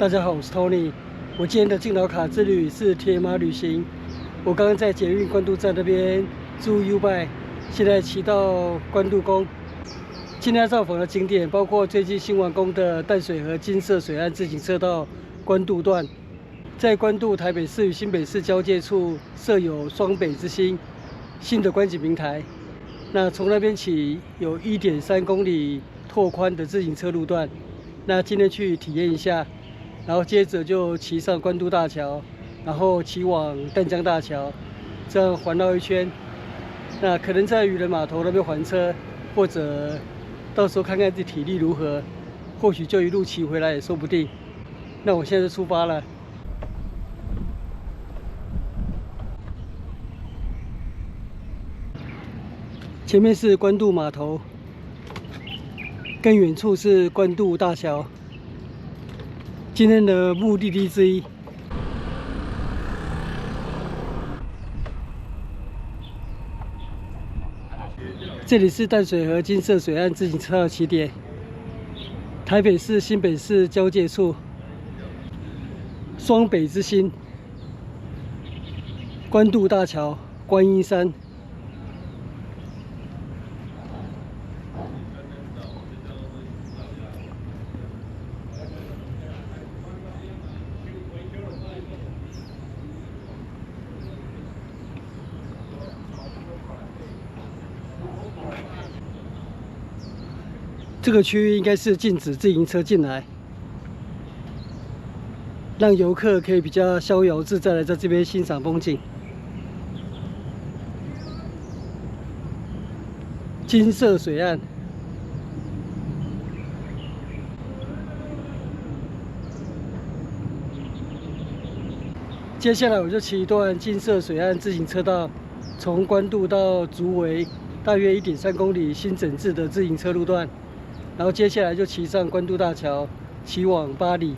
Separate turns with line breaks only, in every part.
大家好，我是 Tony。我今天的敬老卡之旅是鐵馬旅行。我剛剛在捷運關渡站那邊租 U-Bike， 現在騎到關渡宮。今天要造訪的景點包括最近新完工的淡水河金色水岸自行車道關渡段，在關渡台北市與新北市交界處設有雙北之星新的觀景平台。那從那邊起有 1.3 公里拓寬的自行車路段，那今天去體驗一下。然後接着就騎上關渡大橋，然後騎往淡江大橋，這樣環繞一圈。那可能在漁人碼頭那邊還車，或者到時候看看自己體力如何，或許就一路騎回來也說不定。那我現在就出發了。前面是關渡碼頭，更遠處是關渡大橋。今天的目的地之一，這裡是淡水河金色水岸自行車道起點，台北市新北市交界處，雙北之星，關渡大橋，觀音山。這個區域應該是禁止自行車進來，讓遊客可以比較逍遙自在的在這邊欣賞風景。金色水岸，接下來我就騎一段金色水岸自行車道，從關渡到竹圍，大約1.3公里新整治的自行車路段。然後接下來就騎上關渡大橋，騎往八里。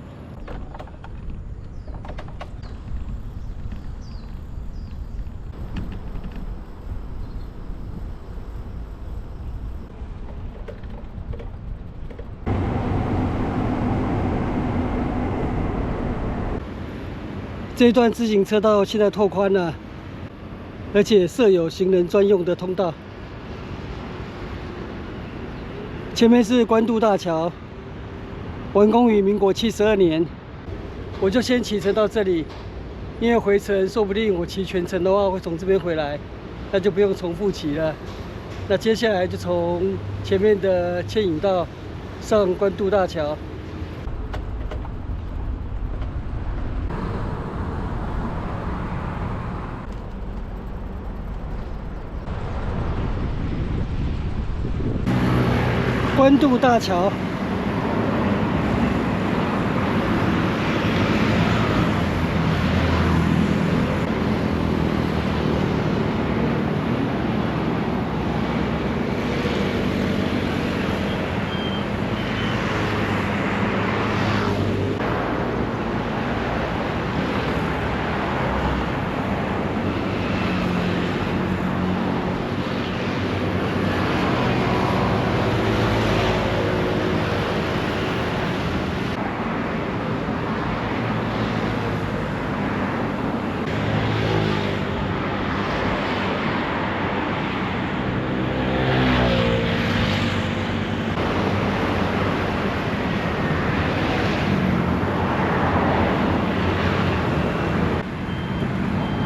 這一段自行車道現在拓寬了，而且設有行人專用的通道。前面是關渡大橋，完工於民國72年。我就先騎乘到這裡，因為回程說不定我騎全程的話會從這邊回來，那就不用重複騎了。那接下來就從前面的牽引道上關渡大橋。關渡大橋，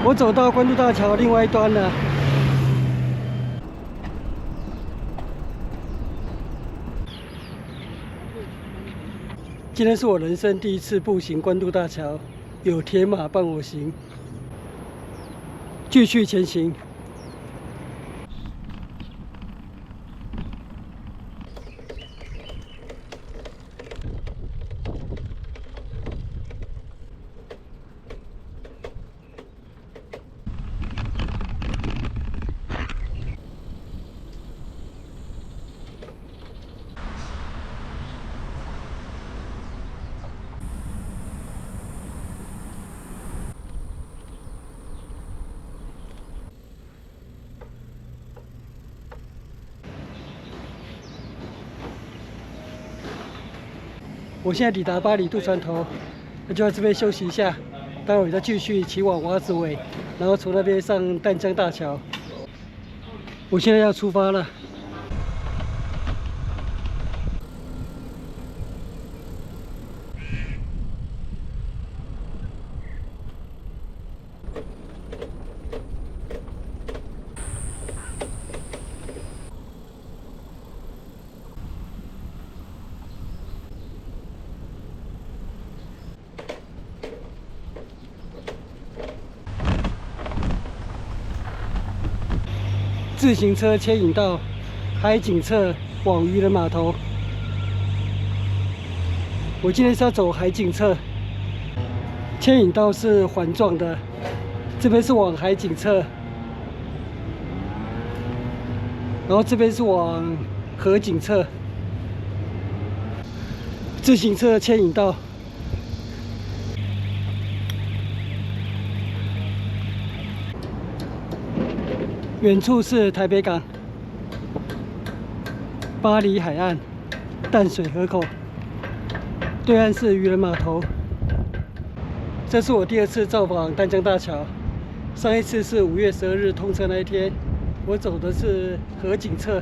我走到關渡大橋另外一端了。今天是我人生第一次步行關渡大橋，有鐵馬伴我行，繼續前行。我現在抵達八里渡船頭，那就在這邊休息一下，待會再繼續騎往娃子尾，然後從那邊上淡江大橋。我現在要出發了。自行車牽引道海景側往漁人碼頭。我今天是要走海景側，牽引道是環狀的，這邊是往海景側，然後這邊是往河景側。自行車牽引道。遠處是台北港、八里海岸、淡水河口，對岸是漁人碼頭。這是我第2次造訪淡江大橋，上一次是5月12日通車那一天，我走的是河景側，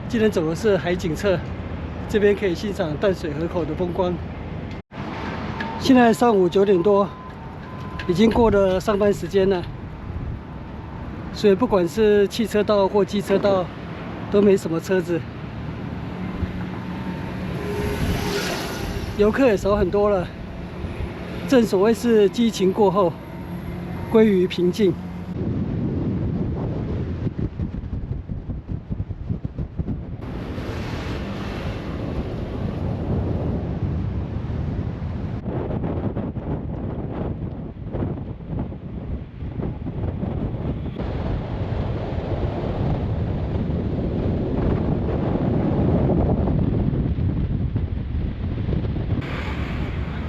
今天走的是海景側，這邊可以欣賞淡水河口的風光。現在上午9點多，已經過了上班時間了。所以不管是汽車道或機車道，都沒什麼車子，遊客也少很多了。正所謂是激情過後，歸於平靜。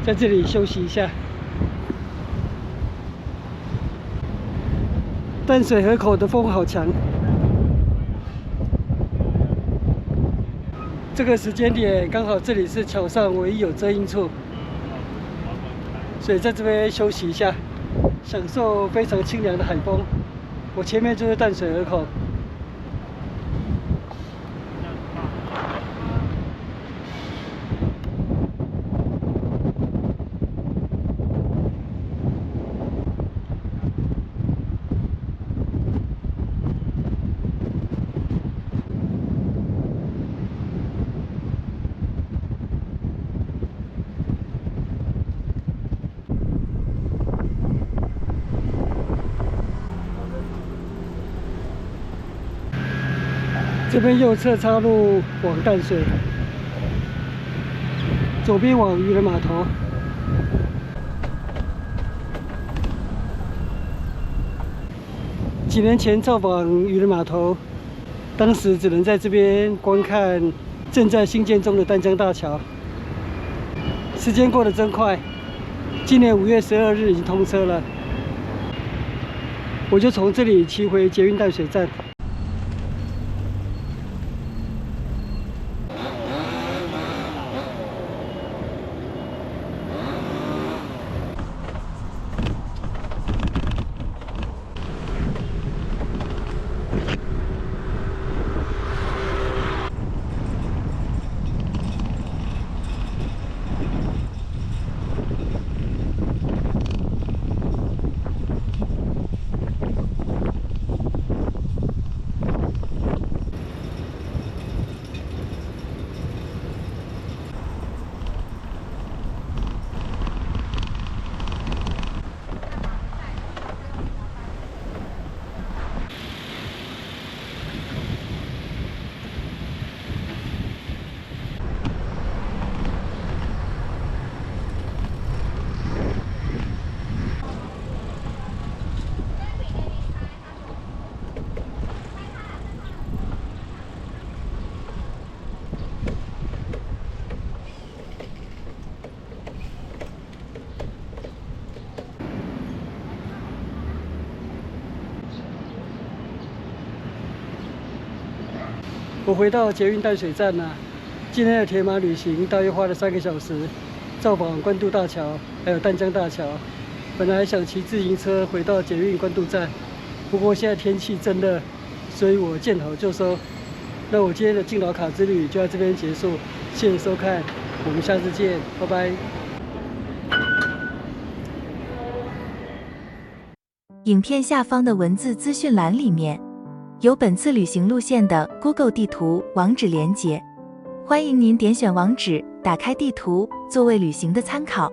在這裡休息一下。淡水河口的風好強。這個時間點剛好這裡是橋上唯一有遮陰處，所以在這邊休息一下，享受非常清涼的海風。我前面就是淡水河口。这邊右側岔路往淡水，左邊往漁人碼頭。幾年前造訪漁人碼頭，當時只能在這邊觀看正在興建中的淡江大橋。時間過得真快，今年5月12日已經通車了。我就從這裡騎回捷運淡水站。我回到捷運淡水站了。今天的鐵馬旅行大約花了3個小時，造訪關渡大橋，還有淡江大橋。本來想騎自行車回到捷運關渡站，不過現在天氣真熱，所以我見好就收。那我今天的敬老卡之旅就在這邊結束，謝謝收看，我們下次見，拜拜。
影片下方的文字資訊欄裡面有本次旅行路線的 Google 地圖網址連結，歡迎您點選網址，打開地圖，作為旅行的參考。